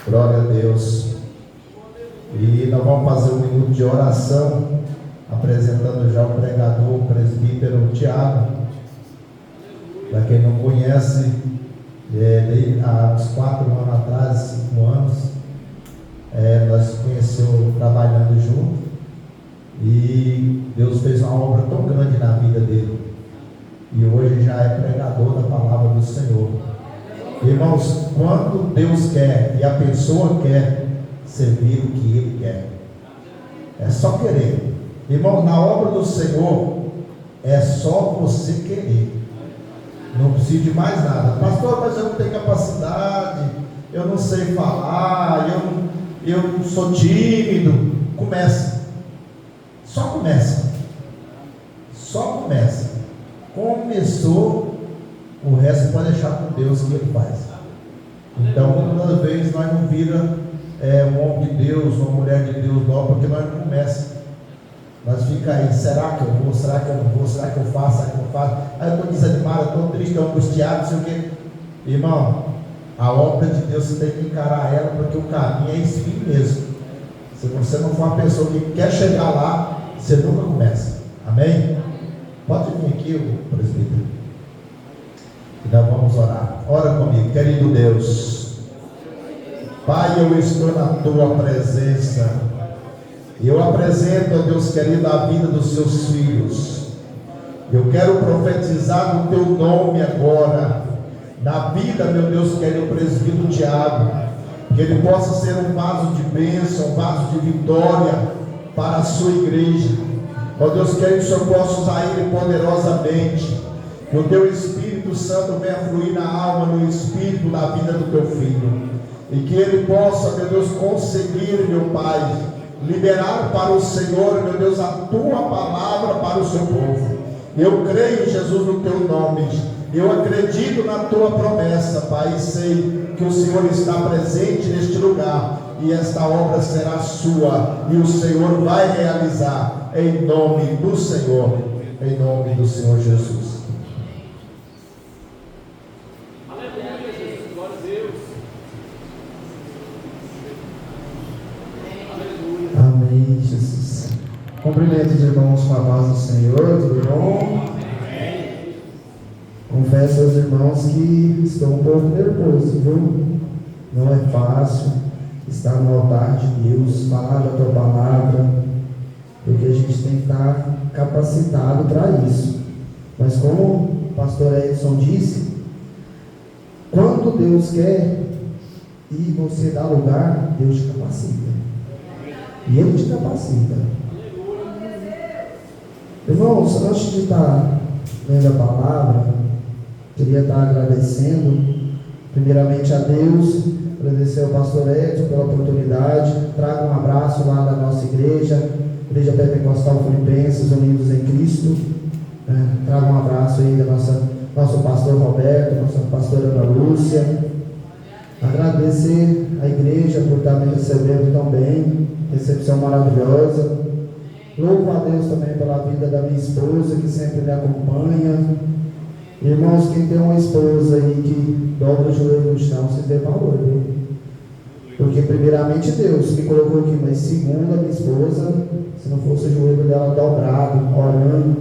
Glória a Deus. E nós vamos fazer um minuto de oração, apresentando já o pregador, o presbítero Tiago. Para quem não conhece, há uns 4 anos atrás, 5 anos, nós nos conhecemos trabalhando junto, e Deus fez uma obra tão grande na vida dele, e hoje já é pregador da palavra do Senhor. Irmãos, quando Deus quer e a pessoa quer servir o que Ele quer, é só querer. Irmão, na obra do Senhor é só você querer, não precisa de mais nada. Pastor, mas eu não tenho capacidade, eu não sei falar, eu sou tímido. Começa, só começa, começou, o resto pode deixar com Deus que Ele faz. Então, muitas vezes nós não vira um homem de Deus, uma mulher de Deus logo, porque nós não começamos. Nós fica aí, será que eu vou, será que eu não vou, será que eu faço, será que eu não faço? Aí eu estou desanimado, eu estou triste, estou angustiado, não sei o quê. Irmão, a obra de Deus você tem que encarar ela, porque o caminho é esse fim mesmo. Se você não for uma pessoa que quer chegar lá, você nunca começa. Amém? Pode vir aqui, o presbítero, e nós vamos orar. Ora comigo. Querido Deus, Pai, eu estou na Tua presença, e eu apresento, ó Deus querido, a vida dos Seus filhos. Eu quero profetizar no Teu nome agora, na vida, meu Deus querido, o presbítero Tiago, que ele possa ser um vaso de bênção, um vaso de vitória para a sua igreja. Ó Deus querido, que o Senhor possa usar ele poderosamente, que o Teu Espírito Santo venha fluir na alma, no espírito, na vida do Teu filho, e que ele possa, meu Deus, conseguir, meu Pai, liberar para o Senhor, meu Deus, a Tua palavra para o Seu povo. Eu creio, Jesus, no Teu nome, eu acredito na Tua promessa, Pai, e sei que o Senhor está presente neste lugar, e esta obra será Sua, e o Senhor vai realizar, em nome do Senhor, em nome do Senhor Jesus. Aleluia, Jesus, glória a Deus. Aleluia. Amém, Jesus. Cumprimento os irmãos com a paz do Senhor, tudo bom? Amém. Confesso aos irmãos que estou um pouco nervoso, viu? Não é fácil estar no altar de Deus, falar da Tua palavra, porque a gente tem que estar capacitado para isso. Mas como o pastor Edson disse, quando Deus quer e você dá lugar, Deus te capacita. E Ele te capacita. Irmãos, antes de estar lendo a palavra, queria estar agradecendo primeiramente a Deus, agradecer ao pastor Edson pela oportunidade. Trago um abraço lá da nossa igreja Pentecostal Filipenses, Unidos em Cristo. Trago um abraço aí da nosso pastor Roberto, nossa pastora Ana Lúcia. Agradecer a igreja por estar me recebendo tão bem, recepção maravilhosa. Louvo a Deus também pela vida da minha esposa, que sempre me acompanha. Irmãos, quem tem uma esposa aí que dobra o joelho no chão, você tem valor, viu? Porque primeiramente Deus me colocou aqui, mas segundo a minha esposa, se não fosse o joelho dela dobrado, orando,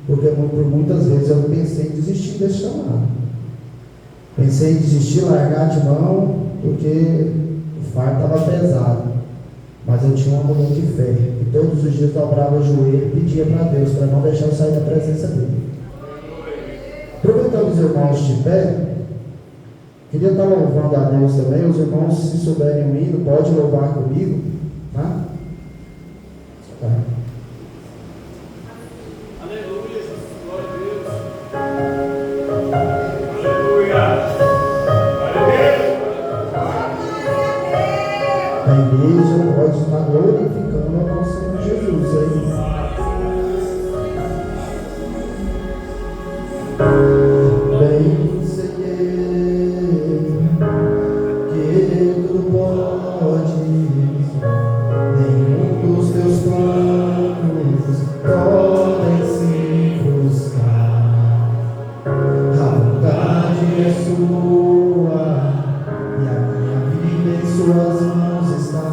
porque por muitas vezes eu pensei em desistir desse chamado. Pensei em desistir, largar de mão, porque o fardo estava pesado. Mas eu tinha uma mulher de fé, e todos os dias dobrava o joelho e pedia para Deus, para não deixar eu sair da presença dele. Aproveitando os irmãos de pé, queria estar louvando a Deus também. Os irmãos, se souberem o hino, pode louvar comigo, tá? Tá. Aleluia, Jesus, glória a Deus. Aleluia. A igreja pode estar glorificando ao nosso Senhor Jesus aí. Bem sei que tudo pode, nenhum dos teus planos podem se frustrar. A vontade é sua e a minha vida é sua. suas mãos está.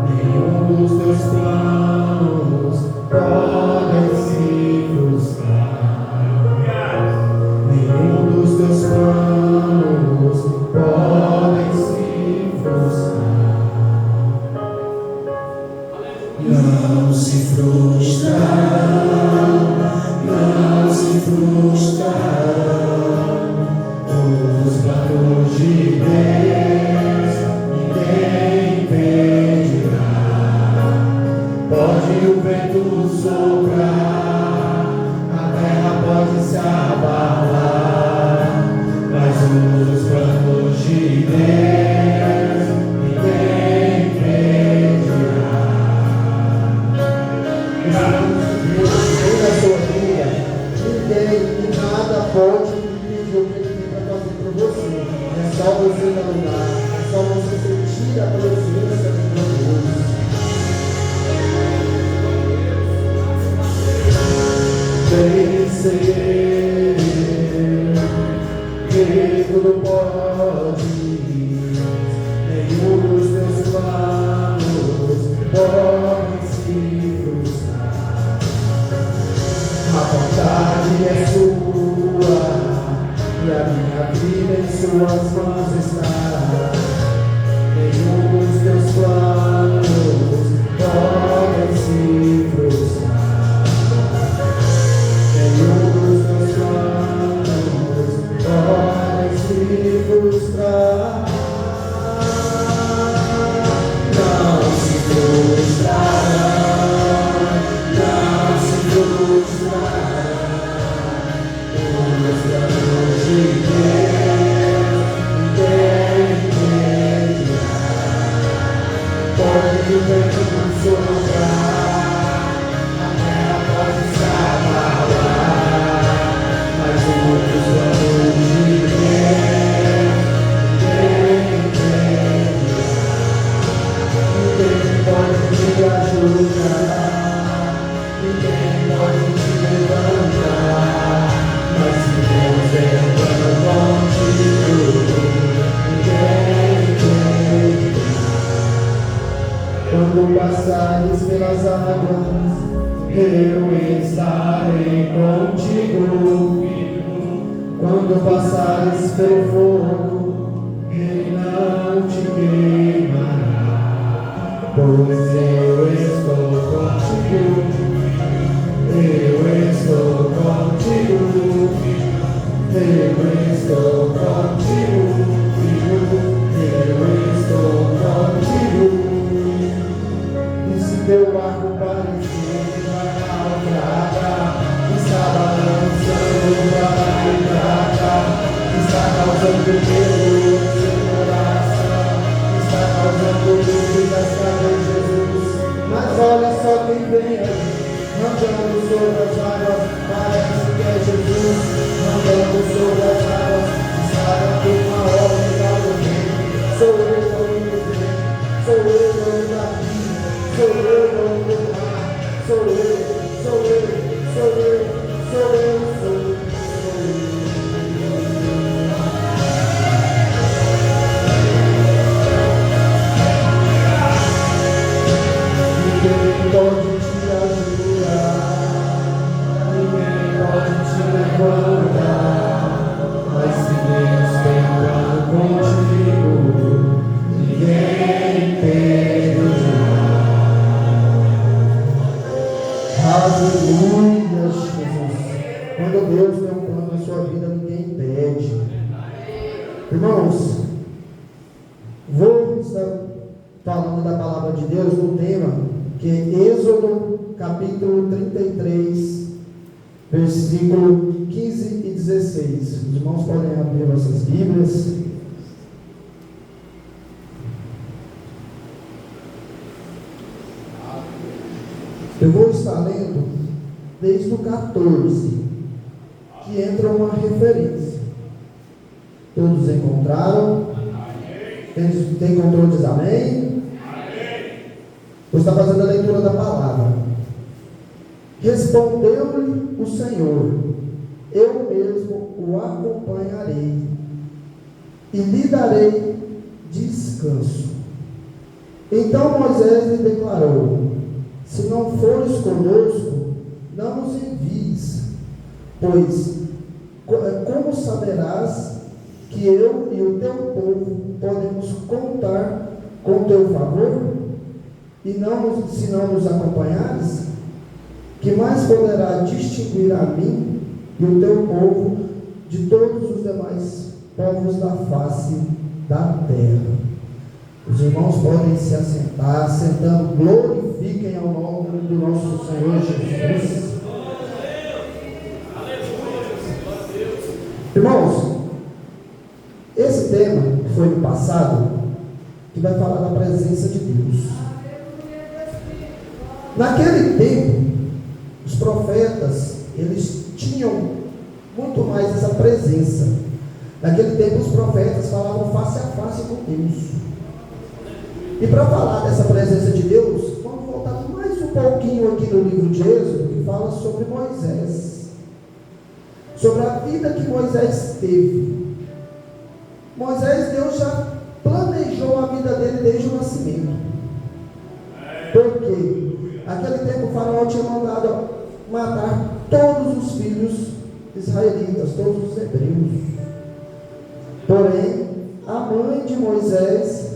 Nenhum dos teus planos podem se frustrar. Nenhum dos teus planos podem se frustrar. Não se frustrarão, não se frustrarão os planos de Deus, ninguém impedirá. Pode o vento soprar, a terra pode se abalar, mas os planos de Deus, ninguém impedirá. Deus na sua vida, ninguém e nada pode impedir o que Ele tem para fazer por você. É só você caminhar, é só você sentir a presença de Deus. Vencer, que tudo pode, nenhum dos teus planos pode se frustrar. A vontade é sua e a minha vida em suas mãos está. Nenhum dos teus planos pode se frustrar. Nenhum dos teus planos pode se frustrar. Não se frustrarão, não se frustrarão os planos de Deus, ninguém impedirá. Pode o vento soprar, a terra pode se abalar, mas os planos de Deus, ninguém impedirá. Ninguém pode te ajudar, ninguém pode te levantar, mas se Deus levanta contigo, ninguém impedirá. Quando passares pelas águas, eu estarei contigo. Quando passares pelo fogo, ele não te queimará. Pois eu estou contigo, eu estou contigo, eu estou contigo, eu estou contigo. E se teu barco parecer naufragar, está balançando para lá e pra cá, está causando medo no seu coração, está causando dúvidas, cadê Jesus? Mas olha só quem vem aí, andando sobre as águas, parece que é Jesus, andando sobre as águas, está dando uma ordem ao vento. Sou eu, sou eu, daqui, sou eu, do mar, sou eu, sou eu, sou eu, sou eu, sou eu. Ninguém pode te ajudar, ninguém pode te levantar, mas se Deus tem um plano contigo, ninguém impedirá. Aleluia, Jesus. Quando Deus tem um plano na sua vida, ninguém impede. Irmãos, vou estar falando da palavra de Deus no tema que é Êxodo capítulo 33, versículo 15 e 16. Os irmãos podem abrir vossas Bíblias. Eu vou estar lendo desde o 14, que entra uma referência. Todos encontraram? Quem encontrou diz amém? Vou estar fazendo a leitura da palavra. Respondeu-lhe o Senhor: eu mesmo o acompanharei e lhe darei descanso descanso. Então Moisés lhe declarou: se não fores conosco, não nos envies, pois como saberás que eu e o teu povo podemos contar com o teu favor? E se não nos acompanhares, que mais poderá distinguir a mim e o teu povo de todos os demais povos da face da terra? Os irmãos podem se assentar, sentando, glorifiquem ao nome do nosso Senhor Jesus. Irmãos, esse tema que foi no passado, que vai falar da presença de Deus. Naquele tempo, os profetas, eles tinham muito mais essa presença. Naquele tempo, os profetas falavam face a face com Deus. E para falar dessa presença de Deus, vamos voltar mais um pouquinho aqui no livro de Êxodo, que fala sobre Moisés. Sobre a vida que Moisés teve. Moisés, Deus já planejou a vida dele desde o nascimento. Porque naquele tempo o faraó tinha mandado matar todos os filhos israelitas, todos os hebreus. Porém, a mãe de Moisés,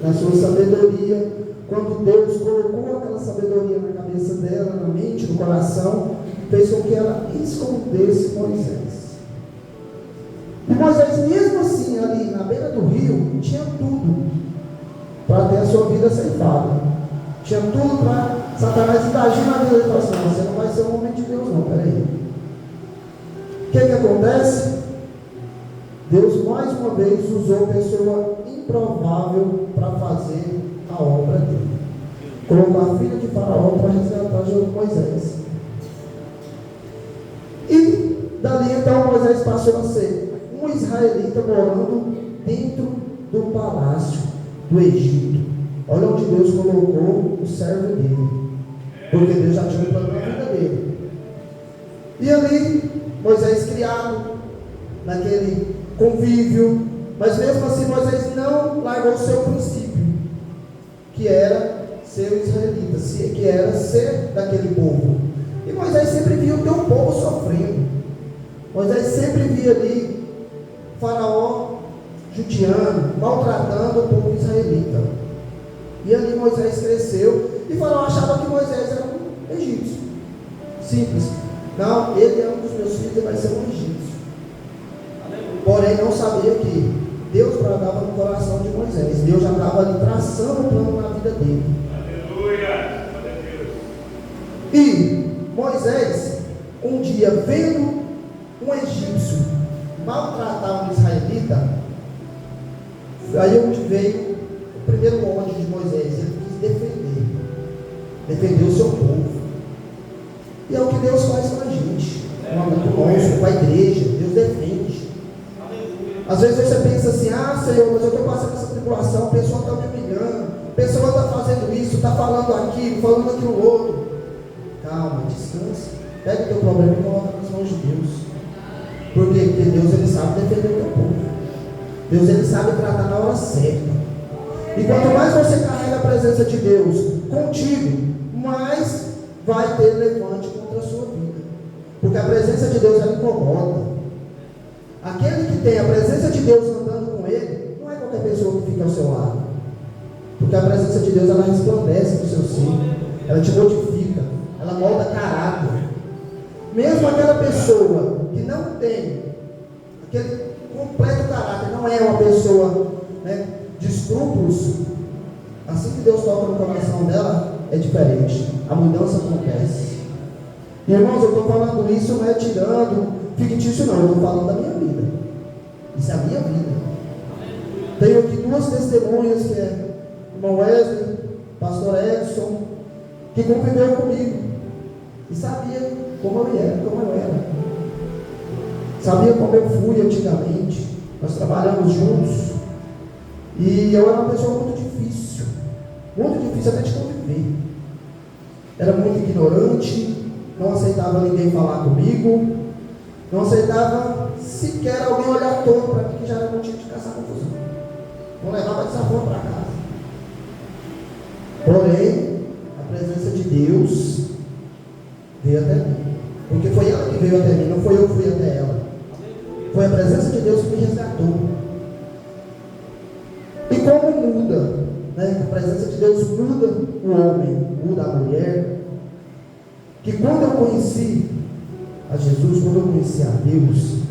na sua sabedoria, quando Deus colocou aquela sabedoria na cabeça dela, na mente, no coração, fez com que ela escondesse Moisés. E Moisés, mesmo assim, ali na beira do rio, tinha tudo para ter a sua vida ceifada. Tinha tudo para Satanás interagir na vida dele e falar assim: você não vai ser um homem de Deus, não, peraí. O que acontece? Deus mais uma vez usou pessoa improvável para fazer a obra dele. Colocou a filha de Faraó para resgatar Moisés. E dali então Moisés passou a ser um israelita morando dentro do palácio do Egito. Olha onde Deus colocou o servo dele, porque Deus já tinha um plano na vida dele. E ali Moisés criado naquele convívio, mas mesmo assim Moisés não largou o seu princípio, que era ser israelita, que era ser daquele povo. E Moisés sempre via o teu povo sofrendo. Moisés sempre via ali Faraó judiando, maltratando o povo israelita. E ali Moisés cresceu, e Faraó achava que Moisés era um egípcio. Simples. Não, ele é um dos meus filhos, ele vai ser um egípcio. Porém, não sabia que Deus bradava no coração de Moisés. Deus já estava ali traçando um plano na vida dele. Aleluia! E Moisés, um dia, vendo um egípcio maltratar um israelita, aí onde veio o primeiro ódio de Moisés. Ele quis defender o seu povo. E é o que Deus faz com a gente, com a igreja. Deus defende. Às vezes você pensa assim: ah, Senhor, mas eu estou passando essa tribulação, a pessoa está me humilhando, a pessoa está fazendo isso, está falando aquilo, falando aquilo outro. Calma, descansa. Pega o teu problema e coloca nas mãos de Deus. Por quê? Porque Deus, ele sabe defender o teu povo. Deus, ele sabe tratar na hora certa. E quanto mais você carrega a presença de Deus contigo, mais vai ter levante contra a sua vida. Porque a presença de Deus, ela incomoda. Aquele que tem a presença de Deus andando com ele, não é qualquer pessoa que fica ao seu lado. Porque a presença de Deus, ela resplandece no seu ser. Ela te modifica. Ela molda caráter. Mesmo aquela pessoa que não tem aquele completo caráter, não é uma pessoa, né, de escrúpulos, assim que Deus toca no coração dela, é diferente. A mudança acontece. E, irmãos, eu estou falando isso, não é tirando fictício, não. Eu estou falando da minha vida. Isso é a minha vida. Tenho aqui duas testemunhas, que é o irmão Wesley, pastor Edson, que conviveu comigo e sabia como eu era. Sabia como eu fui antigamente. Nós trabalhamos juntos e eu era uma pessoa muito difícil até de conviver. Era muito ignorante, não aceitava ninguém falar comigo, não aceitava sequer alguém olhar torto para mim, que já era motivo de caçar confusão. Vão levar mais desaforo para casa. Porém, a presença de Deus veio até mim. Porque foi ela que veio até mim, não foi eu que fui até ela. Foi a presença de Deus que me resgatou. E como muda, né? A presença de Deus muda o homem, muda a mulher. Que quando eu conheci a Jesus, quando eu conheci a Deus,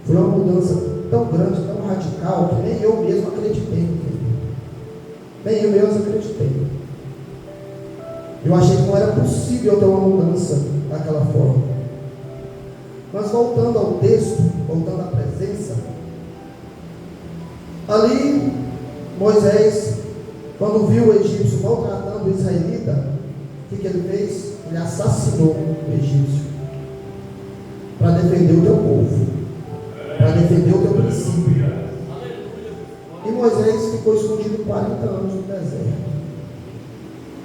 foi uma mudança tão grande, tão radical, que nem eu mesmo acreditei. Nem eu mesmo acreditei. Eu achei que não era possível ter uma mudança daquela forma. Mas voltando ao texto, voltando à presença, ali Moisés, quando viu o egípcio maltratando o israelita, o que ele fez? Ele assassinou o egípcio para defender o teu povo, para defender o teu princípio. E Moisés ficou escondido 40 anos no deserto.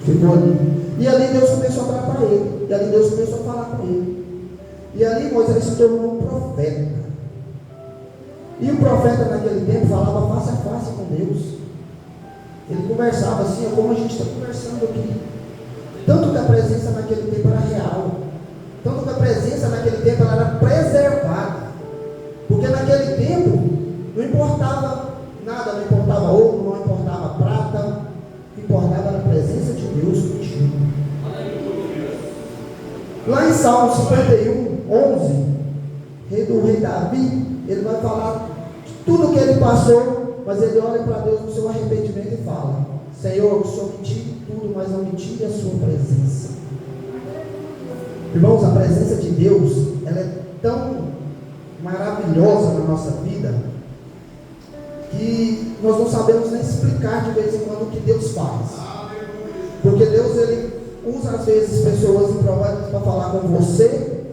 Ficou ali. E ali Deus começou a tratar ele. E ali Deus começou a falar com ele. E ali Moisés se tornou um profeta. E o profeta naquele tempo falava face a face com Deus. Ele conversava assim, como a gente está conversando aqui. Tanto que a presença naquele tempo era real. Tanto que a presença naquele tempo ela era preservada. Porque naquele tempo não importava nada, não importava ouro, não importava prata. O que importava era a presença de Deus contigo. Lá em Salmo 51, 11, do rei Davi, ele vai falar de tudo que ele passou, mas ele olha para Deus no seu arrependimento e fala: Senhor, o Senhor me tire tudo, mas não me tire a sua presença. Irmãos, a presença de Deus, ela é tão maravilhosa na nossa vida, que nós não sabemos nem explicar de vez em quando o que Deus faz. Porque Deus, ele usa às vezes pessoas improváveis para falar com você,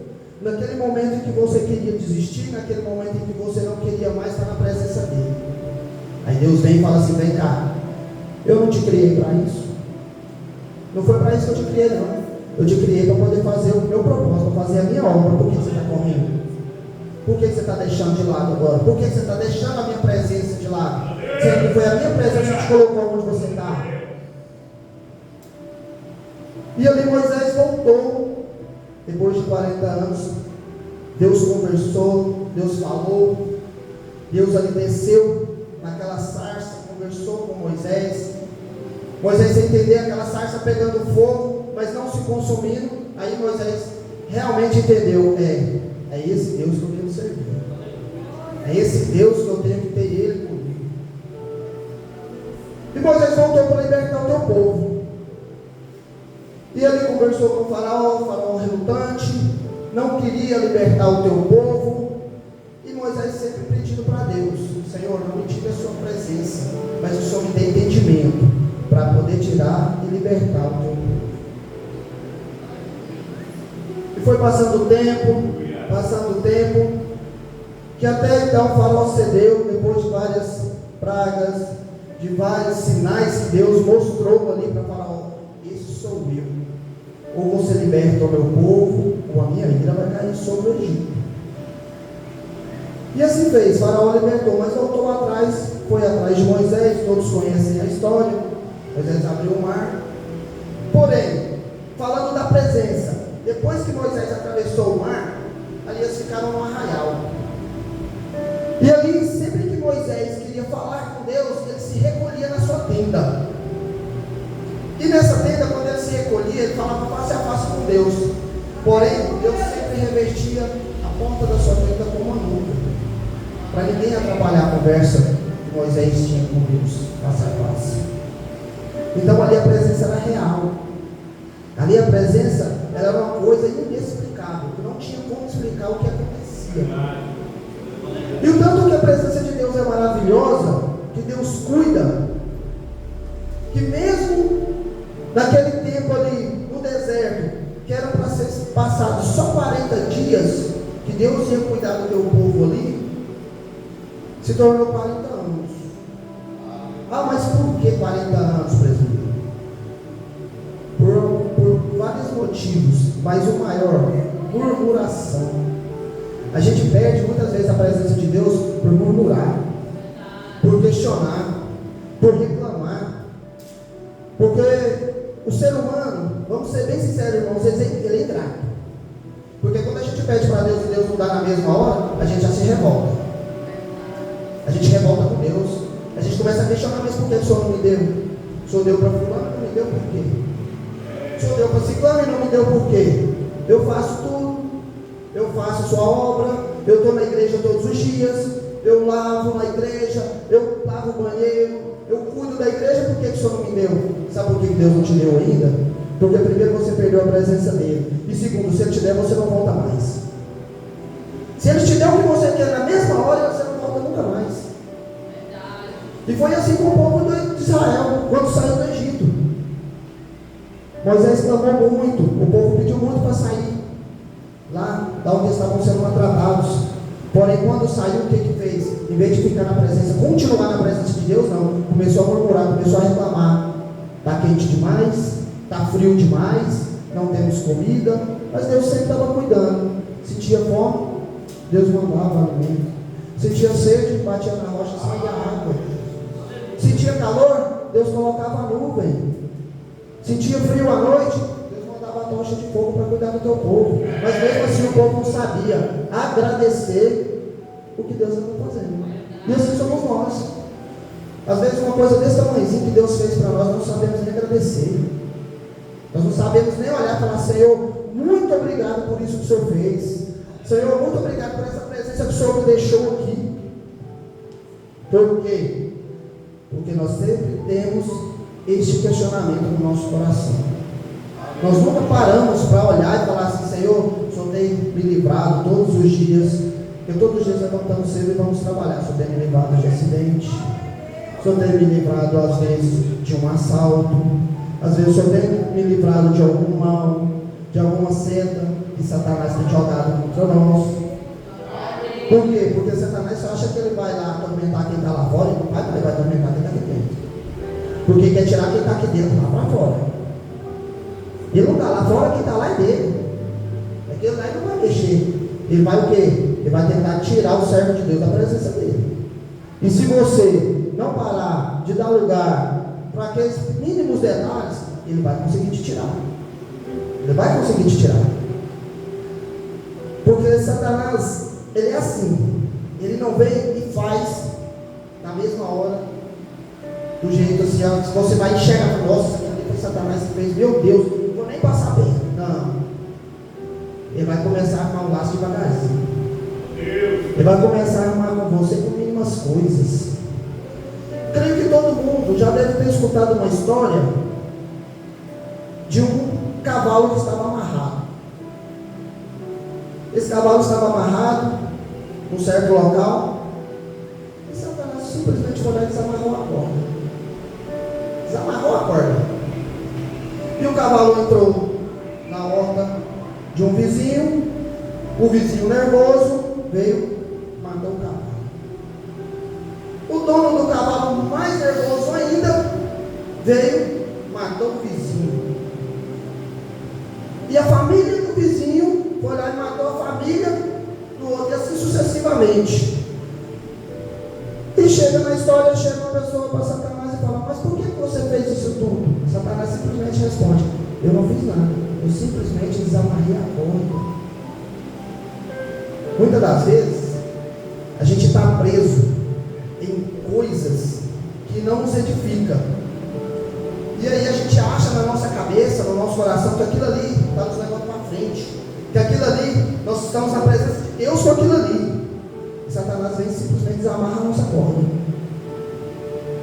naquele momento em que você queria desistir, naquele momento em que você não queria mais estar na presença dele. Aí Deus vem e fala assim: vem cá, eu não te criei para isso. Não foi para isso que eu te criei, não. Eu te criei para poder fazer o meu propósito, para fazer a minha obra. Por que você está correndo? Por que você está deixando de lado agora? Por que você está deixando a minha presença de lado? Sempre foi a minha presença que te colocou onde você está. E ali Moisés voltou, depois de 40 anos, Deus conversou, Deus falou, Deus ali desceu naquela sarça, conversou com Moisés, Moisés sem entender aquela sarça pegando fogo, mas não se consumindo. Aí Moisés realmente entendeu, é esse Deus que eu tenho que servir, é esse Deus que eu tenho que ter ele comigo. E Moisés voltou para libertar o teu povo. E ele conversou com o faraó relutante, não queria libertar o teu povo. E Moisés sempre pedindo para Deus: Senhor, não me tire a sua presença, mas o Senhor me dê entendimento para poder tirar e libertar o teu povo. E foi passando o tempo, que até então o faraó cedeu, depois de várias pragas, de vários sinais que Deus mostrou ali para o faraó: esse sou eu. Ou você liberta o meu povo, ou a minha ira vai cair sobre o Egito. E assim fez, Faraó libertou, mas voltou atrás, foi atrás de Moisés, todos conhecem a história. Moisés abriu o mar. Porém, falando da presença, depois que Moisés atravessou o mar, ali eles ficaram no arraial. E ali, sempre que Moisés queria falar com Deus, ele se recolhia na sua tenda. E nessa tenda, quando ele se recolhia, ele falava face a face com Deus. Porém, Deus sempre revestia a porta da sua tenda com uma nuvem, para ninguém atrapalhar a conversa que Moisés tinha com Deus, face a face. Então ali a presença era real. Ali a presença era uma coisa inexplicável, que não tinha como explicar o que acontecia. E o tanto que a presença de Deus é maravilhosa, que Deus cuida, que mesmo naquele tempo ali no deserto, que era para ser passado só 40 dias, que Deus ia cuidar do teu povo ali, se tornou 40 anos. Ah, mas por que 40 anos, presbítero? Por vários motivos, mas o maior, murmuração. A gente perde muitas vezes a presença de Deus por murmurar, por questionar questionar, por reclamar. Porque o ser humano, vamos ser bem sinceros, irmãos, ele é ingrato. Porque quando a gente pede para Deus e Deus não dá na mesma hora, a gente já se revolta. A gente revolta com Deus. A gente começa a questionar, mas por que o Senhor não me deu? O Senhor deu para fulano, não me deu por quê? O Senhor deu para ciclano e não me deu por quê? Eu faço tudo, eu faço a sua obra, eu estou na igreja todos os dias, eu lavo na igreja, eu lavo o banheiro, eu cuido da igreja, por que o Senhor não me deu? Sabe por que Deus não te deu ainda? Porque primeiro você perdeu a presença dele, e segundo, se ele te der, você não volta mais. Se ele te der o que você quer na mesma hora, você não volta nunca mais. E foi assim com o povo de Israel, quando saiu do Egito. Moisés clamou muito, o povo pediu muito para sair lá, da onde estavam sendo maltratados. Porém, quando saiu, o que fez? Em vez de ficar na presença, continuar na presença de Deus, não. Começou a murmurar, começou a reclamar. Está quente demais, está frio demais, não temos comida. Mas Deus sempre estava cuidando. Sentia fome, Deus mandava alimento. Sentia sede, batia na rocha, saía água. Sentia calor, Deus colocava a nuvem. Sentia frio à noite, Deus mandava a tocha de fogo para cuidar do teu povo. Mas mesmo assim o povo não sabia agradecer o que Deus estava fazendo. E assim somos nós. Às vezes uma coisa desse tamanhozinho que Deus fez para nós, não sabemos nem agradecer. Nós não sabemos nem olhar e falar: Senhor, muito obrigado por isso que o Senhor fez. Senhor, muito obrigado por essa presença que o Senhor me deixou aqui. Por quê? Porque nós sempre temos este questionamento no nosso coração. Nós nunca paramos para olhar e falar assim: Senhor, o Senhor tem me livrado todos os dias. Eu todos os dias levantamos cedo e vamos trabalhar. O Senhor tem me livrado de acidente. O Senhor tem me livrado às vezes de um assalto. Às vezes o Senhor tem me livrado de algum mal, de alguma seta que Satanás tem jogado contra nós. Por quê? Porque Satanás só acha que ele vai lá atormentar quem está lá fora, e não vai atormentar quem está aqui dentro. Porque quer tirar quem está aqui dentro lá para fora. Ele não está lá fora, quem está lá é dele. Aquele lá ele não vai mexer. Ele vai o quê? Ele vai tentar tirar o servo de Deus da presença dele. E se você não parar de dar lugar para aqueles mínimos detalhes, ele vai conseguir te tirar. Ele vai conseguir te tirar. Porque Satanás, ele é assim. Ele não vem e faz na mesma hora, do jeito assim, se você vai enxergar, nossa, foi Satanás que fez, meu Deus, não vou nem passar bem. Não. Ele vai começar a armar o laço devagarzinho. Ele vai começar a armar com você com mínimas coisas. Creio que todo mundo já deve ter escutado uma história de um cavalo que estava amarrado. Esse cavalo estava amarrado num certo local, e Satanás simplesmente foi lá e desamarrou a corda. Desamarrou a corda. E o cavalo entrou na horta de um vizinho. O vizinho nervoso veio, matou o cavalo. O dono do cavalo, mais nervoso ainda, veio, matou o vizinho. E a família do vizinho foi lá e matou a família do outro, e assim sucessivamente. E chega na história, chega uma pessoa para Satanás e fala: mas por que você fez isso tudo? Satanás simplesmente responde: eu não fiz nada, eu simplesmente desamarrei a corda. Muitas das vezes a gente está preso em coisas que não nos edificam, e aí a gente acha na nossa cabeça, no nosso coração, que aquilo ali está nos levando para frente, que aquilo ali, nós estamos na presença de Deus com aquilo ali. E Satanás vem e simplesmente desamarra a nossa corda.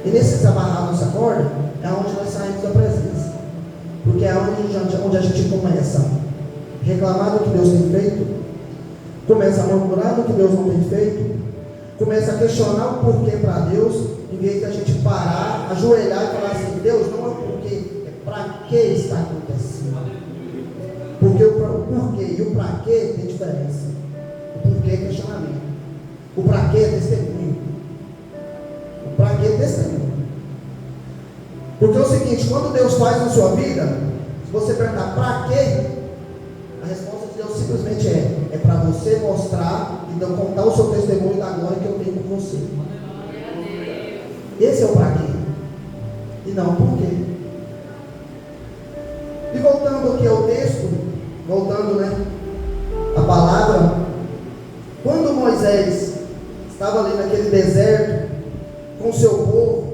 E nesse desamarrar a nossa corda é onde nós saímos da presença, porque é onde a gente começa a reclamar do que Deus tem feito, começa a murmurar do que Deus não tem feito, começa a questionar o porquê para Deus, em vez de a gente parar, ajoelhar e falar assim: Deus, não é o porquê, é para que está acontecendo. Porque o porquê e o para que tem diferença. O porquê é questionamento, o para que é testemunho. O para que é testemunho. Porque é o seguinte: quando Deus faz na sua vida, se você perguntar para quê, a resposta de Deus simplesmente é para você mostrar e então contar o seu testemunho da glória que eu tenho com você. Esse é o para quê, e não por quê. E voltando aqui ao texto, a palavra, quando Moisés estava ali naquele deserto com o seu povo,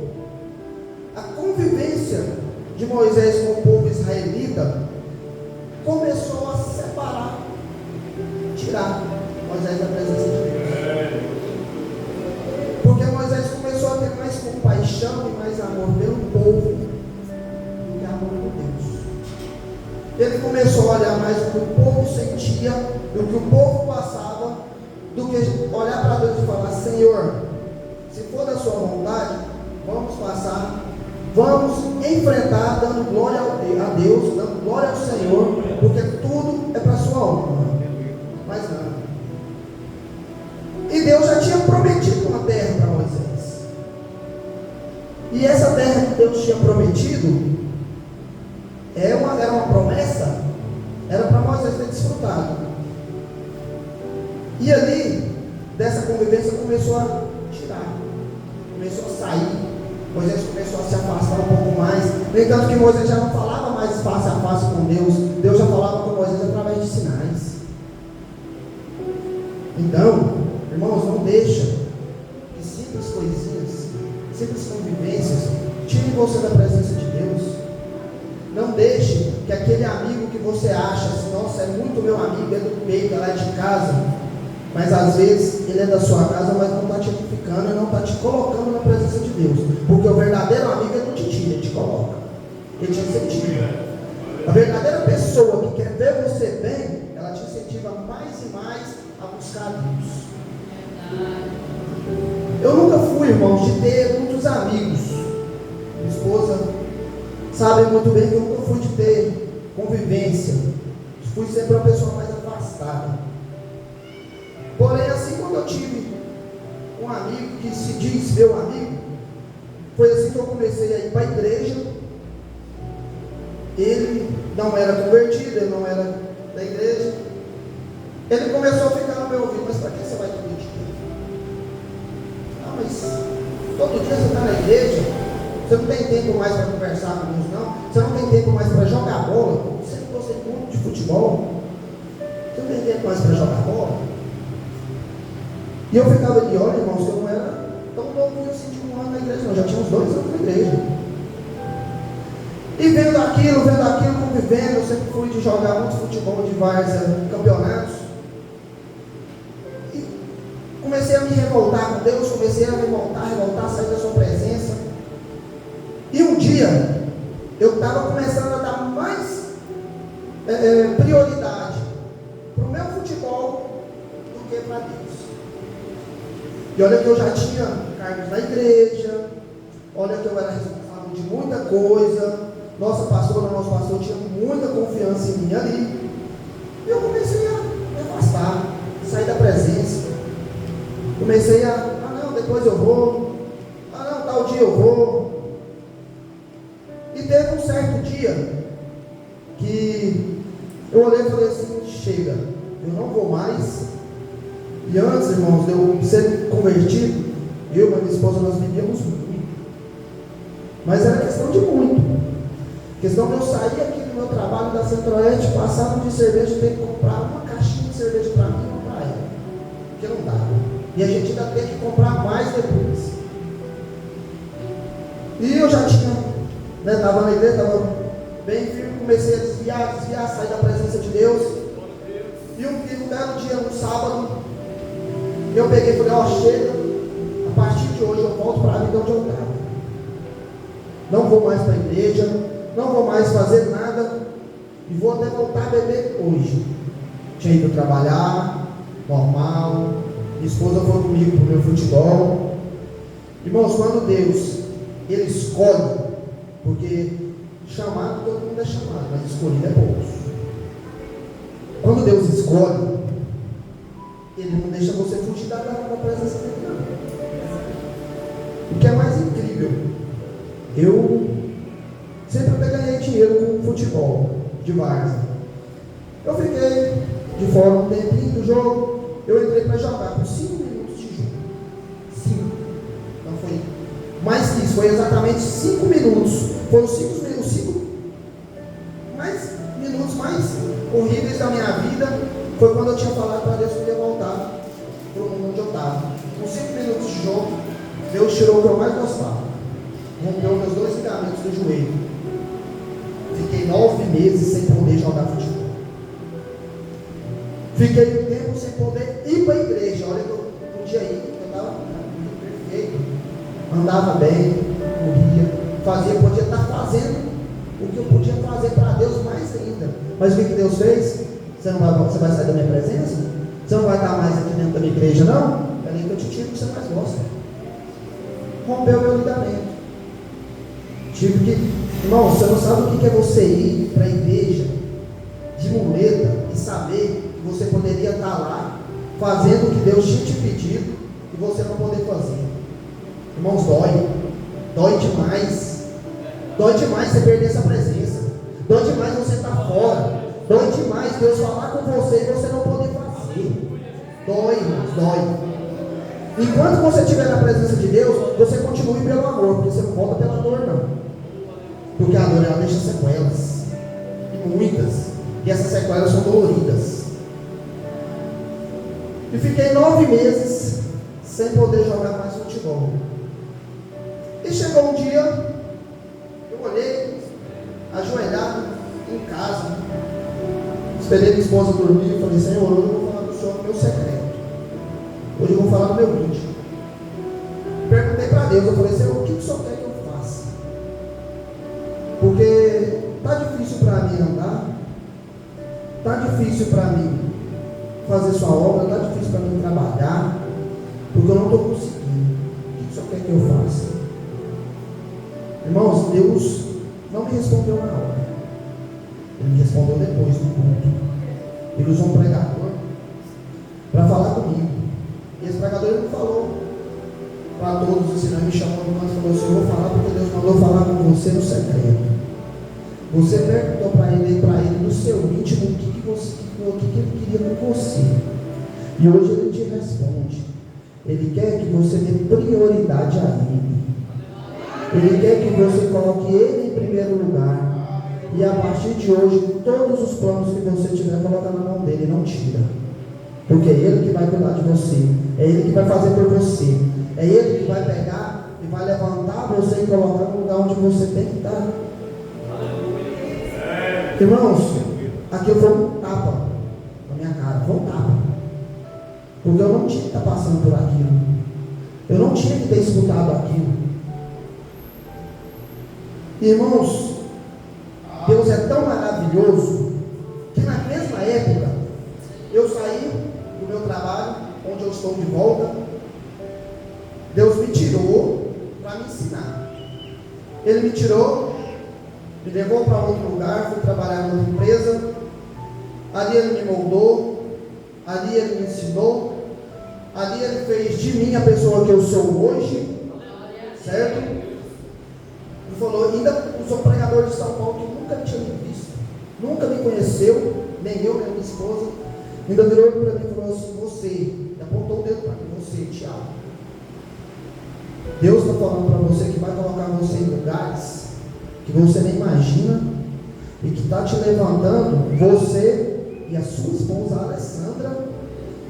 a convivência de Moisés com o povo israelita começou a separar, tirar Moisés da presença de Deus, porque Moisés começou a ter mais compaixão e mais amor pelo povo do que amor por Deus. Ele começou a olhar mais o que o povo sentia, do que o povo passava, do que olhar para Deus e falar: Senhor, se for da sua vontade, vamos passar, vamos enfrentar, dando glória a Deus, dando glória ao Senhor, porque tudo é para a sua honra, mais nada. E Deus já tinha prometido uma terra para Moisés, e essa terra que Deus tinha prometido era uma promessa, era para Moisés ter desfrutado. E ali, dessa convivência, começou a tirar, começou a sair. Moisés começou a se afastar um pouco mais. No entanto, que Moisés já não falava mais face a face com Deus, Deus já falava com Moisés através de sinais. Então, irmãos, não deixa que simples coisinhas, simples convivências tirem você da presença de Deus. Não deixe que aquele amigo que você acha assim: nossa, é muito meu amigo, é do peito, é lá de casa, mas às vezes ele é da sua casa, mas não está te edificando e não está te colocando na presença de Deus, porque o verdadeiro amigo ele não te tira, ele te coloca, ele te incentiva. A verdadeira pessoa que quer ver você bem, ela te incentiva mais e mais a buscar Deus. Eu nunca fui, irmãos, de ter muitos amigos. Minha esposa sabe muito bem que eu nunca fui de ter convivência, fui sempre uma pessoa mais afastada. Porém, assim, quando eu tive um amigo que se diz meu amigo, foi assim que eu comecei a ir para a igreja. Ele não era convertido, ele não era da igreja. Ele começou a ficar no meu ouvido: mas para que você vai todo dia? Ah, mas todo dia você está na igreja, você não tem tempo mais para conversar com Deus, não. Você não tem tempo mais para jogar bola. Eu sempre gostei muito de futebol. Você não tem tempo mais para jogar bola? E eu ficava ali: olha, irmãos, eu não era tão novo assim de 1 ano na igreja, não. Já tinha uns 2 anos na igreja. E vendo aquilo, convivendo, eu sempre fui de jogar muito futebol de várzea, campeonatos. E comecei a me revoltar com Deus, comecei a me revoltar, sair da sua presença. E um dia, eu estava começando a dar mais prioridade para o meu futebol do que para Deus. E olha que eu já tinha cargos na igreja, olha que eu era responsável de muita coisa, nosso pastor tinha muita confiança em mim ali. E eu comecei a me afastar, sair da presença. Comecei não, depois eu vou, não, tal dia eu vou. E teve um certo dia que eu olhei e falei assim: chega, eu não vou mais. E antes, irmãos, de eu ser convertido, eu e minha esposa, nós vivíamos muito. Mas era questão de muito. Questão de eu sair aqui do meu trabalho da Centro-Oeste, passar um de cerveja e ter que comprar uma caixinha de cerveja para mim e uma para ela. Porque não dava. E a gente ainda tem que comprar mais depois. E eu já tinha, estava na igreja, estava bem firme, comecei a desviar, sair da presença de Deus. E um belo dia, no sábado, eu peguei e falei: chega, a partir de hoje eu volto para a vida onde eu estava. Não vou mais para a igreja, não vou mais fazer nada, e vou até voltar a beber hoje. Tinha ido trabalhar, normal, minha esposa foi comigo para o meu futebol. Irmãos, quando Deus, Ele escolhe, porque chamado todo mundo é chamado, mas escolhido é poucos. Quando Deus escolhe, Ele não deixa você fugir da presença dele, não. O que é mais incrível, eu sempre até ganhei dinheiro com futebol de várzea. Eu fiquei de fora um tempinho do jogo, eu entrei para jogar por 5 minutos de jogo. 5. Não foi mais foi exatamente 5 minutos. Foram os 5 minutos mais horríveis da minha vida. Foi quando eu tinha falado para Deus que eu ia voltar para o mundo onde eu estava. Com 5 minutos de jogo, Deus tirou o que eu mais gostava. Rompeu meus 2 ligamentos do joelho. Fiquei 9 meses sem poder jogar futebol. Fiquei um tempo sem poder ir para a igreja. Olha que eu podia ir, eu estava perfeito. Andava bem, corria, podia estar fazendo o que eu podia fazer para Deus mais ainda. Mas o que Deus fez? Você vai sair da minha presença? Você não vai estar mais aqui dentro da minha igreja, não? Peraí que eu te tiro o que você mais gosta. Rompeu meu ligamento. Tive que, irmão, você não sabe o que é você ir para a igreja de muleta e saber que você poderia estar lá fazendo o que Deus tinha te pedido e você não poder fazer. Irmãos, dói demais. Dói demais você perder essa presença. Dói demais você estar fora. Dói demais Deus falar com você e você não poder fazer. Dói, irmãos, dói. Enquanto você estiver na presença de Deus, você continue pelo amor, porque você não volta pela dor, não. Porque a dor, ela deixa sequelas. E muitas. E essas sequelas são doloridas. E fiquei 9 meses sem poder jogar mais futebol. E chegou um dia, eu olhei, ajoelhado em casa, esperei minha esposa dormir e falei: Senhor, hoje eu vou falar do Senhor no meu secreto. Hoje eu vou falar do meu íntimo. Perguntei para Deus, eu falei: Senhor, o que o Senhor quer que eu faça? Porque está difícil para mim andar, está difícil para mim fazer sua obra, está difícil para mim trabalhar, porque eu não estou conseguindo. O que o Senhor quer que eu faça? Irmãos, Deus não me respondeu na hora. Ele me respondeu depois do culto. Ele usou um pregador para falar comigo. E esse pregador ele me falou para todos, assim, me chamou no canto e falou assim: eu vou falar porque Deus mandou falar com você no secreto. Você perguntou para ele no seu íntimo o que ele queria com você. E hoje ele te responde. Ele quer que você dê prioridade a ele. Ele quer que você coloque ele em primeiro lugar. E a partir de hoje, todos os planos que você tiver, coloca na mão dele, não tira. Porque é ele que vai cuidar de você. É ele que vai fazer por você. É ele que vai pegar e vai levantar você e colocar no lugar onde você tem que estar. Irmãos, aquilo foi um tapa na minha cara. Foi um tapa. Porque eu não tinha que estar passando por aquilo. Eu não tinha que ter escutado aquilo. Irmãos, Deus é tão maravilhoso que na mesma época eu saí do meu trabalho, onde eu estou de volta. Deus me tirou para me ensinar. Ele me tirou, me levou para outro lugar, fui trabalhar numa empresa. Ali ele me moldou, ali ele me ensinou, ali ele fez de mim a pessoa que eu sou hoje, certo? E falou, ainda sou pregador de São Paulo que nunca me tinha visto, nunca me conheceu, nem eu, nem a minha esposa. Ainda virou para mim e falou assim: você, e apontou o dedo para mim, você, Tiago. Deus está falando para você que vai colocar você em lugares que você nem imagina e que está te levantando, você e a sua esposa Alessandra,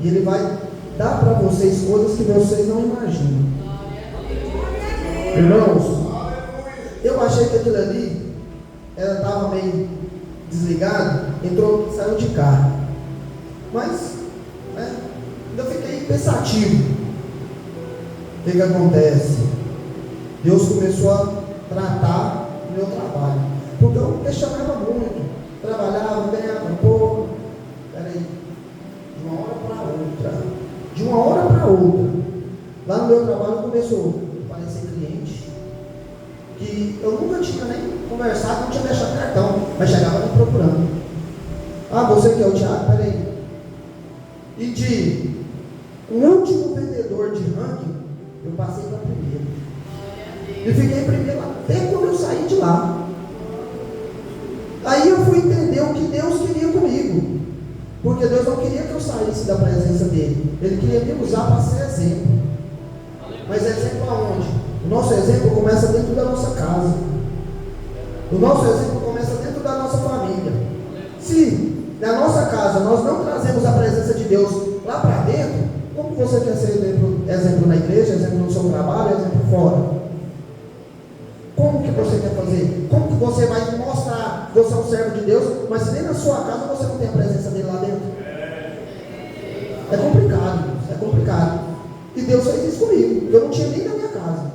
e Ele vai dar para vocês coisas que vocês não imaginam. Irmãos, eu achei que aquilo ali estava meio desligado, saiu de carro, mas eu fiquei pensativo. O que acontece? Deus começou a tratar o meu trabalho, porque eu questionava muito, trabalhava, ganhava pouco. Peraí, de uma hora para outra, lá no meu trabalho começou a aparecer cliente que eu nunca tinha nem conversado, não tinha deixado cartão, mas chegava me procurando. Ah, você que é o Tiago? Peraí. E de um último vendedor de ranking, eu passei para primeiro. E fiquei primeiro até quando eu saí de lá. Aí eu fui entender o que Deus queria comigo. Porque Deus não queria que eu saísse da presença dele. Ele queria me usar para ser exemplo. Mas exemplo aonde? O nosso exemplo exemplo começa dentro da nossa casa. O nosso exemplo começa dentro da nossa família. Se na nossa casa nós não trazemos a presença de Deus lá para dentro, como você quer ser exemplo na igreja, exemplo no seu trabalho, exemplo fora? Como que você quer fazer? Como que você vai mostrar que você é um servo de Deus, mas se nem na sua casa você não tem a presença dele lá dentro? É complicado, é complicado. E Deus fez isso comigo. Eu não tinha nem na minha casa.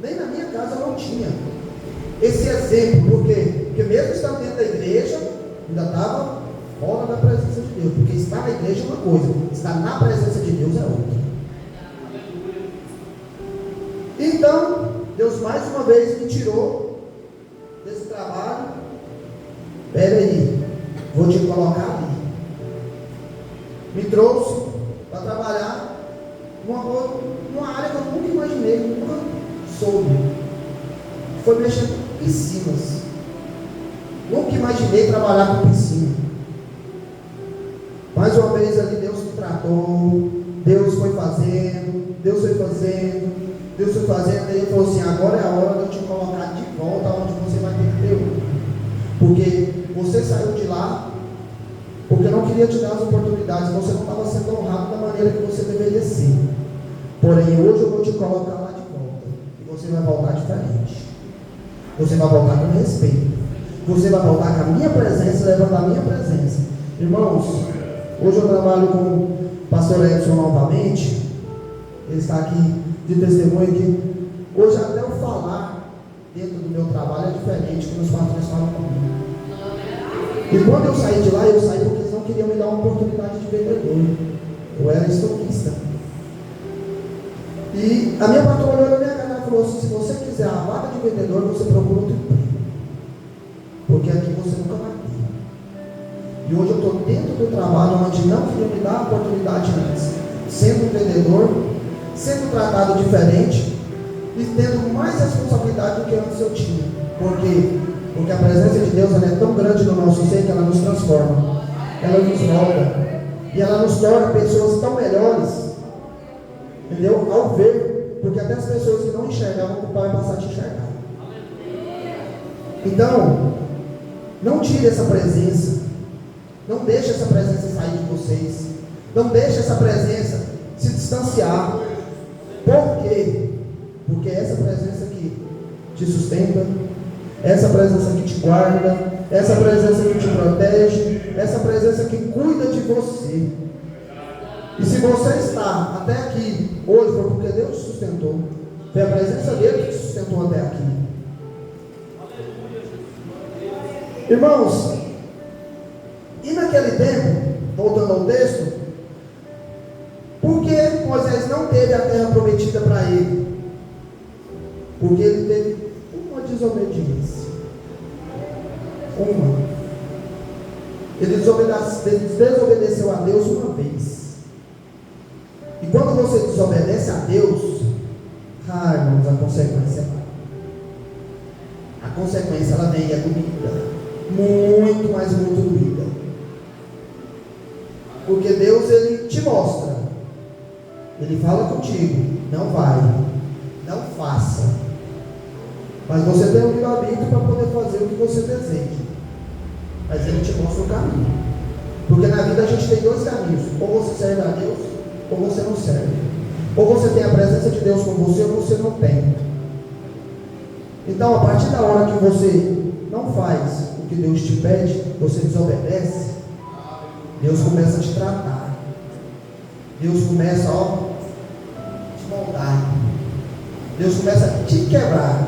Nem na minha casa eu não tinha esse exemplo. Por quê? Porque mesmo estando dentro da igreja, ainda estava fora da presença de Deus. Porque estar na igreja é uma coisa, estar na presença de Deus é outra. Então, Deus mais uma vez me tirou desse trabalho. Espera aí, vou te colocar ali. Me trouxe para trabalhar numa área que eu nunca imaginei, nunca soube. Foi mexer com piscinas. Nunca imaginei trabalhar com piscina. Mais uma vez ali Deus me tratou, Deus foi fazendo, e Ele falou assim: agora é a hora de eu te colocar de volta onde você vai ter que ter hoje. Porque você saiu de lá porque não queria te dar as oportunidades, você não estava sendo honrado da maneira que você deveria ser. Porém, hoje eu vou te colocar lá de volta, e você vai voltar diferente. Você vai voltar com respeito. Você vai voltar com a minha presença, levando a minha presença. Irmãos, hoje eu trabalho com o pastor Edson novamente. Ele está aqui de testemunho aqui. Hoje até eu falar dentro do meu trabalho é diferente que meus pastores falam comigo. E quando eu saí de lá, eu saí porque eles não queriam me dar uma oportunidade de vendedor. Eu era estoquista. E a minha patroa olhou na minha cara e falou assim: se você quiser a vaga de vendedor, você procura outro emprego. Porque aqui você nunca vai ter. E hoje eu estou dentro do trabalho onde não queriam me dar a oportunidade antes. Sendo um vendedor, sendo tratado diferente e tendo mais responsabilidade do que antes eu tinha. Por quê? Porque a presença de Deus ela é tão grande no nosso ser que ela nos transforma, ela nos molda e ela nos torna pessoas tão melhores, entendeu? Ao ver, porque até as pessoas que não enxergavam, o Pai vai passar a te enxergar. Então, não tire essa presença, não deixe essa presença sair de vocês, não deixe essa presença se distanciar. Por quê? Porque essa presença que te sustenta, essa presença que te guarda, essa presença que te protege, essa presença que cuida de você. E se você está até aqui hoje, foi porque Deus te sustentou. Foi a presença dele que te sustentou até aqui. Irmãos, e naquele tempo, voltando ao texto, por que Moisés não teve a terra prometida para ele? Porque ele teve uma desobediência. Ele desobedeceu a Deus uma vez. E quando você desobedece a Deus, irmãos, a consequência ela vem e é doída. Muito, mas muito doída. Porque Deus, Ele te mostra. Ele fala contigo. Não vai. Não faça. Mas você tem um livre-arbítrio para poder fazer o que você deseja. Mas Ele te mostra o caminho. Porque na vida a gente tem dois caminhos: ou você serve a Deus, ou você não serve. Ou você tem a presença de Deus com você, ou você não tem. Então, a partir da hora que você não faz o que Deus te pede, você desobedece, Deus começa a te tratar. Deus começa a te moldar. Deus começa a te quebrar.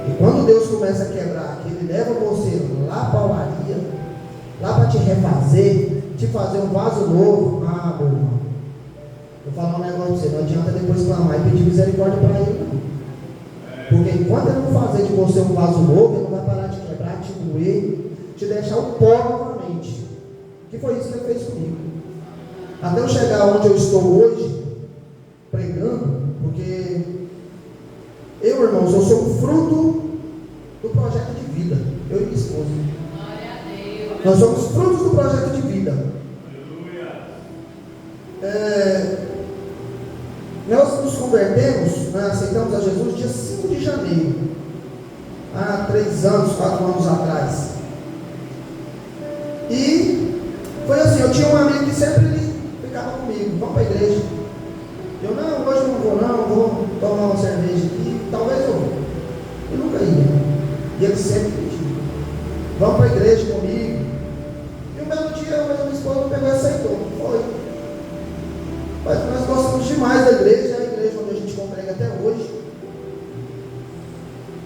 E quando Deus começa a quebrar, que Ele leva você lá para a olaria, lá para te refazer, te fazer um vaso novo. Meu irmão, vou falar um negócio para você: não adianta depois clamar e pedir misericórdia para Ele, não. Porque enquanto Ele não fazer de você um vaso novo, Ele não vai parar de quebrar, te doer, te deixar o pó novamente. Que foi isso que Ele fez comigo. Até eu chegar onde eu estou hoje, pregando, porque eu, irmãos, eu sou um fruto do projeto de vida. Eu e minha esposa. Nós somos frutos do projeto de vida. Nós nos convertemos, nós aceitamos a Jesus dia 5 de janeiro, há 3 anos, 4 anos atrás. E foi assim, eu tinha um amigo que sempre ficava comigo, vamos para a igreja. Eu, não, hoje eu não vou tomar uma cerveja aqui, talvez eu vou. Eu nunca ia. E ele sempre pediu, vamos para a igreja comigo. E um belo dia, eu e minha esposa pegou e aceitou. Foi. Mas nós gostamos demais da igreja, é a igreja onde a gente congrega até hoje.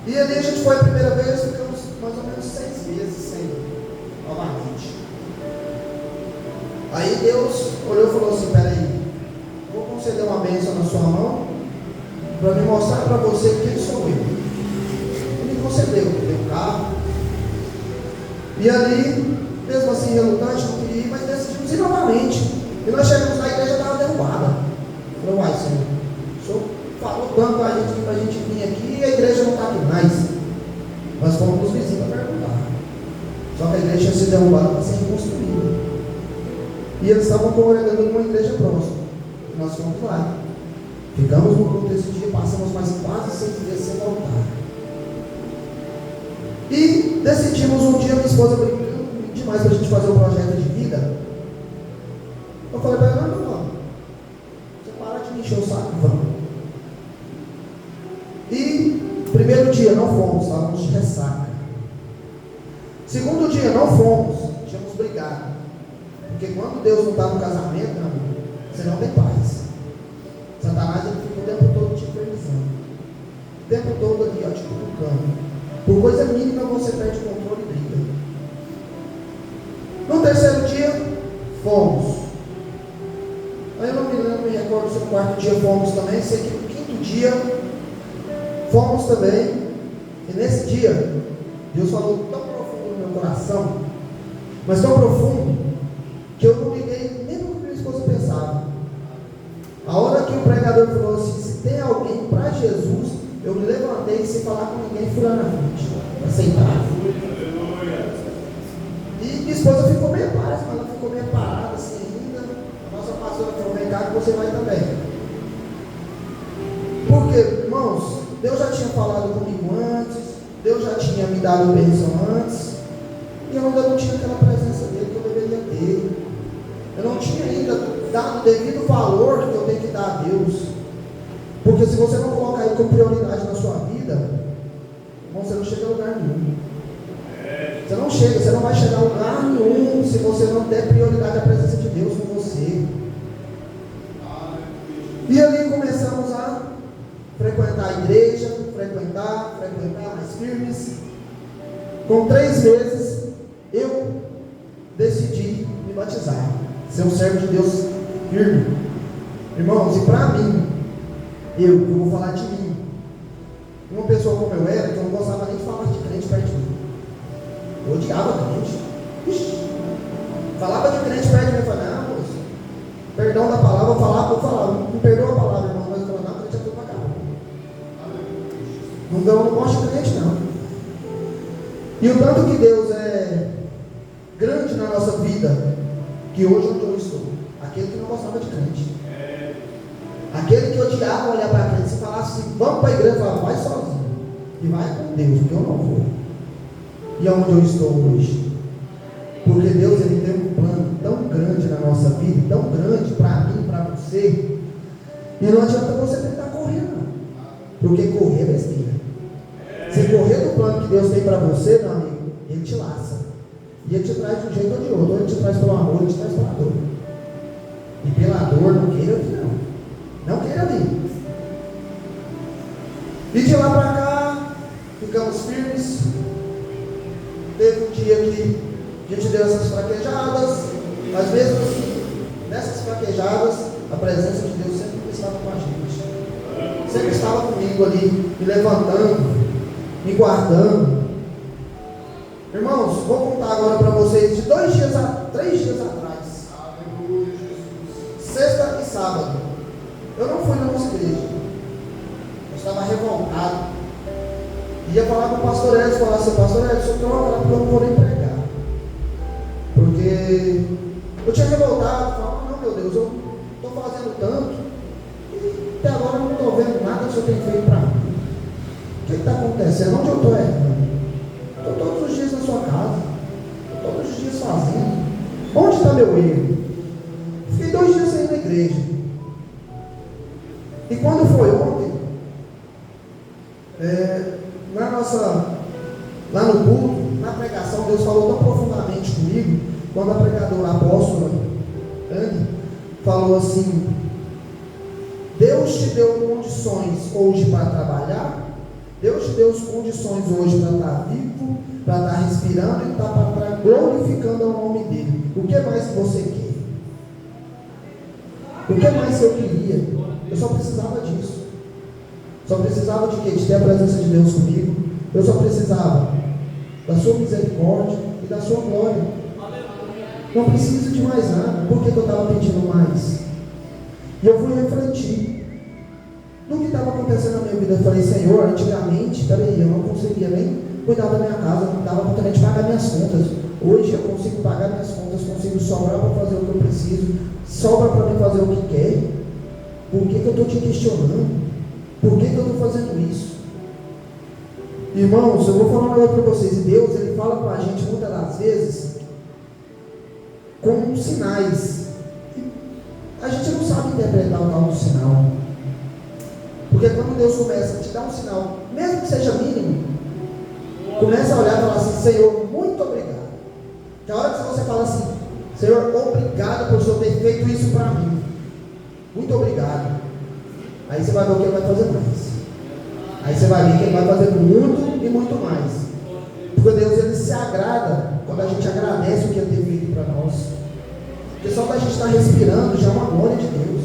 E ali a gente foi a primeira vez, ficamos mais ou menos 6 meses sem novamente. Aí Deus olhou e falou assim, peraí, vou conceder uma bênção na sua mão, para me mostrar para você quem sou eu. Ele me concedeu, deu um carro. E ali, mesmo assim relutante, não queria ir, mas decidimos ir novamente. E nós chegamos na igreja, estava derrubada. Falei, uai, Senhor, o Senhor falou tanto para a gente vir aqui e a igreja não está aqui mais. Nós fomos para os vizinhos para perguntar. Só que a igreja tinha sido derrubada para ser reconstruída. E eles estavam congregando numa igreja próxima. E nós fomos lá. Ficamos no culto esse dia, passamos mais quase 6 dias sem voltar. E decidimos um dia, minha esposa brincando demais para a gente fazer um projeto de vida. Eu falei para ela, não, você para de me encher o saco, vamos. E primeiro dia não fomos, estávamos de ressaca. Segundo dia não fomos, tínhamos brigado. Porque quando Deus não está no casamento, meu amigo, você não tem paz. Satanás ele fica o tempo todo te infernizando. O tempo todo ali, ó, te cutucando. Por coisa mínima você perde o controle e briga. No terceiro dia, fomos. Aí eu não me recordo se no quarto dia fomos também, sei que no quinto dia fomos também. E nesse dia, Deus falou tão profundo no meu coração, mas tão profundo, que eu não liguei nem no que minha esposa pensava. A hora que o pregador falou assim, se tem alguém para Jesus, eu me levantei sem falar com ninguém, fui lá na frente, para aceitar. E minha esposa ficou meio parada, mas ela ficou meio parada assim ainda. A nossa pastora falou, vem cá que você vai também. Porque, irmãos, Deus já tinha falado comigo antes, Deus já tinha me dado bênção antes, e eu ainda não tinha aquela presença dele que eu deveria ter. Eu não tinha ainda dado o devido valor que eu tenho que dar a Deus. Porque se você não colocar ele como prioridade na sua vida, irmão, você não chega a lugar nenhum. Você não chega, você não vai chegar a lugar nenhum se você não der prioridade à presença de Deus com você. E ali começamos a frequentar a igreja, frequentar mais firmes. Com 3 meses, eu decidi me batizar, ser um servo de Deus firme. Irmãos, e para mim, eu vou falar de mim, uma pessoa como eu era, que eu não gostava nem de falar de crente perto de mim. Eu odiava crente. Ixi, falava de crente perto de mim, eu falava, não, moço, perdão da palavra, eu falava, não perdoa a palavra, irmão, mas eu falava, não, crente é tudo pra cá. Não gosto de crente, não. E o tanto que Deus é grande na nossa vida, que hoje onde eu estou, aquele que não gostava de crente, aquele que odiava olhar para crente, se falasse assim, vamos para a igreja, eu falava, vai sozinho, e vai com Deus, porque eu não vou. E aonde eu estou hoje? Porque Deus ele tem um plano tão grande na nossa vida, tão grande para mim, para você, e não adianta você tentar correr, não, porque correr é besteira. Se correr do plano que Deus tem para você, meu amigo, ele te laça. E ele te traz de um jeito ou de outro. Ou ele te traz pelo amor, ele te traz pela dor. E pela dor, não queira vir, não. Não queira vir. E de lá para cá, ficamos firmes. Teve um dia que a gente deu essas fraquejadas, mas mesmo assim, nessas fraquejadas, a presença de Deus sempre estava com a gente. Sempre estava comigo ali, me levantando, me guardando. Irmãos, vou contar agora para vocês de 3 dias atrás. Sexta e sábado. Eu não fui na nossa igreja. Eu estava revoltado. Ia falar com o pastor Edson, falar assim, pastor Edson, troca, porque eu não vou nem pregar. Porque eu tinha revoltado, falava, não, meu Deus, eu estou fazendo tanto. E Até agora eu não estou vendo nada que o Senhor tem feito para mim. O que está acontecendo? Onde eu estou errando? Estou todos os dias na sua casa. Estou todos os dias fazendo. Onde está meu erro? Fiquei 2 dias sem ir na igreja. E quando foi ontem, lá no culto, na pregação, Deus falou tão profundamente comigo, quando a pregadora, a apóstola Anne, falou assim: Deus te deu condições hoje para trabalhar, Deus te deu condições hoje para estar vivo, para estar respirando e para estar glorificando o nome dele. O que mais que você quer? O que mais eu queria? Eu só precisava disso. Só precisava de quê? De ter a presença de Deus comigo. Eu só precisava da sua misericórdia e da sua glória. Não preciso de mais nada. Por que eu estava pedindo mais? E eu fui refletir no que estava acontecendo na minha vida. Eu falei: Senhor, antigamente, eu não conseguia nem cuidar da minha casa, não dava conta nem de pagar minhas contas. Hoje eu consigo pagar minhas contas, consigo sobrar para fazer o que eu preciso, sobra para mim fazer o que quer. Por que eu estou te questionando? Por que eu estou fazendo isso? Irmãos, eu vou falar uma coisa para vocês. Deus, Ele fala com a gente muitas das vezes com sinais. A gente não sabe interpretar o tal do sinal. Porque quando Deus começa a te dar um sinal, mesmo que seja mínimo, começa a olhar e falar assim: Senhor, muito obrigado. Que a hora que você fala assim: Senhor, obrigado por o Senhor ter feito isso para mim. Muito obrigado. Aí você vai ver o que Ele vai fazer mais. Aí você vai ver que Ele vai fazer muito e muito mais. Porque Deus, Ele se agrada quando a gente agradece o que Ele tem feito para nós. Porque só da gente estar respirando já é uma glória de Deus.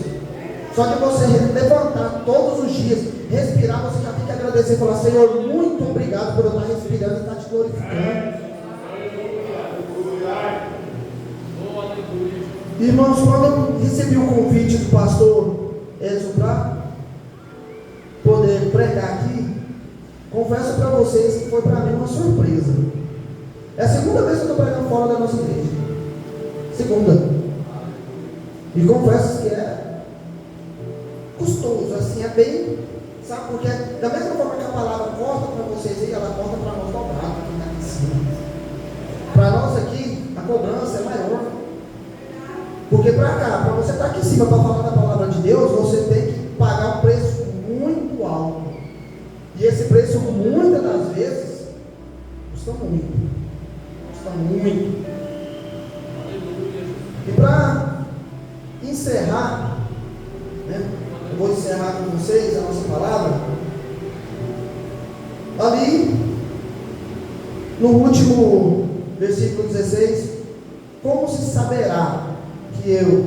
Só de você levantar todos os dias, respirar, você já tem que agradecer e falar: Senhor, muito obrigado por eu estar respirando e estar te glorificando. Irmãos, quando eu recebi o convite do pastor Edson para poder pregar aqui, confesso para vocês que foi para mim uma surpresa. É a segunda vez que eu estou pregando fora da nossa igreja. Segunda. E confesso que é custoso, assim, é bem, sabe, porque da mesma forma que a palavra corta para vocês aí, ela corta para nós dobrado, que está aqui em cima. Para nós aqui, a cobrança é maior. Porque para cá, para você estar aqui em cima para falar da palavra de Deus, você tem que pagar um preço muito alto. E esse preço, muitas das vezes, custa muito. Custa muito. E para encerrar, né, eu vou encerrar com vocês a nossa palavra. Ali, no último versículo 16: como se saberá que eu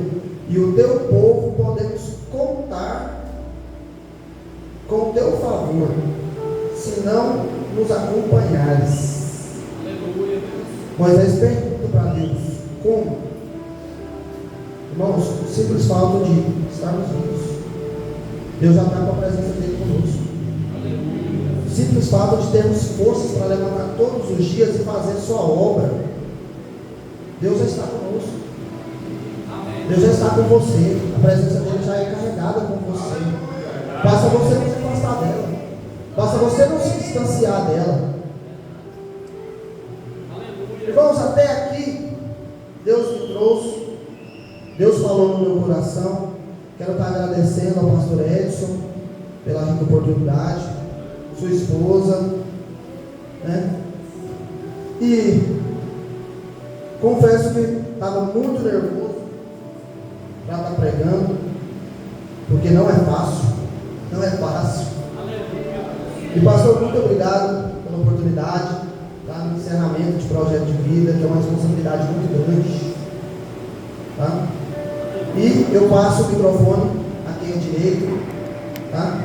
e o teu povo podemos contar com o teu favor, se não nos acompanhares? Aleluia. Moisés pergunta para Deus: como? Irmãos, o simples fato de estarmos vivos, Deus já está com a presença dele conosco. Aleluia. O simples fato de termos forças para levantar todos os dias e fazer sua obra, Deus já está conosco. Deus já está com você. A presença dele já é carregada com você. Basta você não se afastar dela. Basta você não se distanciar dela. Irmãos, até aqui Deus me trouxe. Deus falou no meu coração. Quero estar agradecendo ao pastor Edson pela rica oportunidade, sua esposa, né? E confesso que estava muito nervoso para estar pregando, porque não é fácil. Não é fácil. E pastor, muito obrigado pela oportunidade, tá? No encerramento de projeto de vida, que é uma responsabilidade muito grande, tá? E eu passo o microfone a quem é direito, tá?